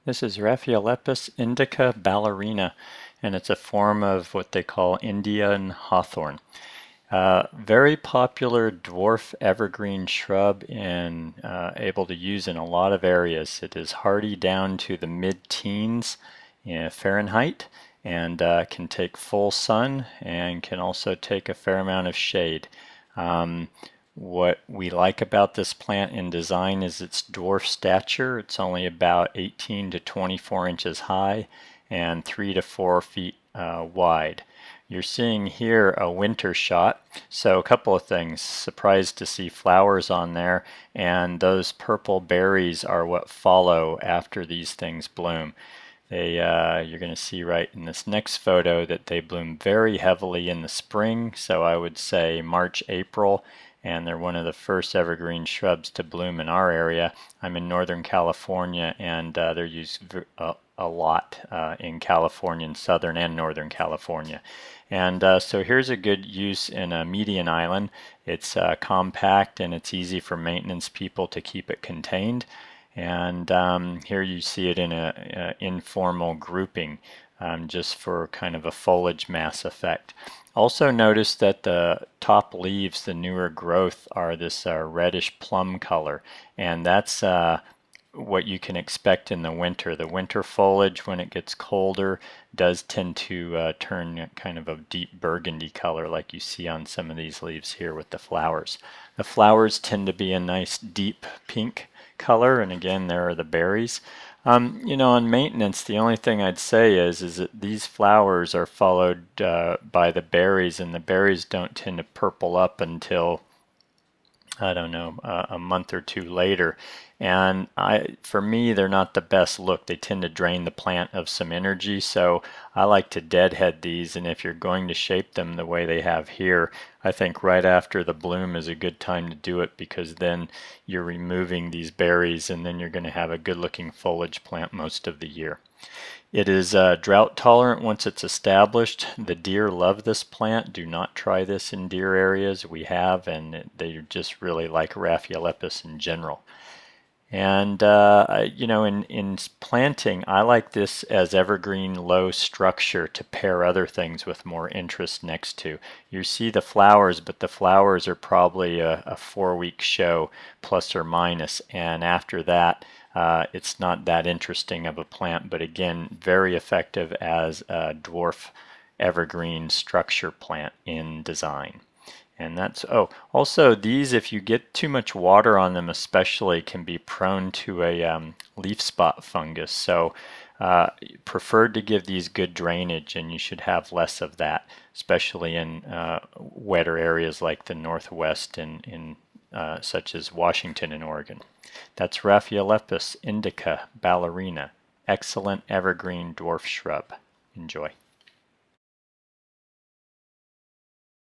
This is Rhaphiolepis indica ballerina, and it's a form of what they call Indian hawthorn. Very popular dwarf evergreen shrub and able to use in a lot of areas. It is hardy down to the mid-teens in Fahrenheit and can take full sun and can also take a fair amount of shade. Um, what we like about this plant in design is its dwarf stature. It's only about 18 to 24 inches high and 3 to 4 feet wide. You're seeing here a winter shot. So a couple of things. Surprised to see flowers on there, and those purple berries are what follow after these things bloom. You're going to see right in this next photo that they bloom very heavily in the spring, so I would say March, April, and they're one of the first evergreen shrubs to bloom in our area. I'm in Northern California, and they're used a lot in California, in Southern and Northern California. And so here's a good use in a median island. It's compact and it's easy for maintenance people to keep it contained. And here you see it in a informal grouping, just for kind of a foliage mass effect. Also notice that the top leaves, the newer growth, are this reddish plum color, and that's what you can expect in the winter. The winter foliage, when it gets colder, does tend to turn kind of a deep burgundy color like you see on some of these leaves here with the flowers. The flowers tend to be a nice deep pink color, and again, there are the berries. On maintenance, the only thing I'd say is that these flowers are followed by the berries, and the berries don't tend to purple up until, I don't know, a month or two later. And for me, they're not the best look. They tend to drain the plant of some energy, so I like to deadhead these. And if you're going to shape them the way they have here, I think right after the bloom is a good time to do it, because then you're removing these berries and then you're going to have a good looking foliage plant most of the year. It is drought tolerant once it's established. The deer love this plant. Do not try this in deer areas. We have, and they just really like Rhaphiolepis in general. And in planting, I like this as evergreen low structure to pair other things with more interest next to. You see the flowers, but the flowers are probably a 4-week show, plus or minus, and after that, it's not that interesting of a plant, but again, very effective as a dwarf evergreen structure plant in design. And also these, if you get too much water on them especially, can be prone to a leaf spot fungus. So preferred to give these good drainage, and you should have less of that, especially in wetter areas like the Northwest and in such as Washington and Oregon. That's Rhaphiolepis indica ballerina. Excellent evergreen dwarf shrub. Enjoy.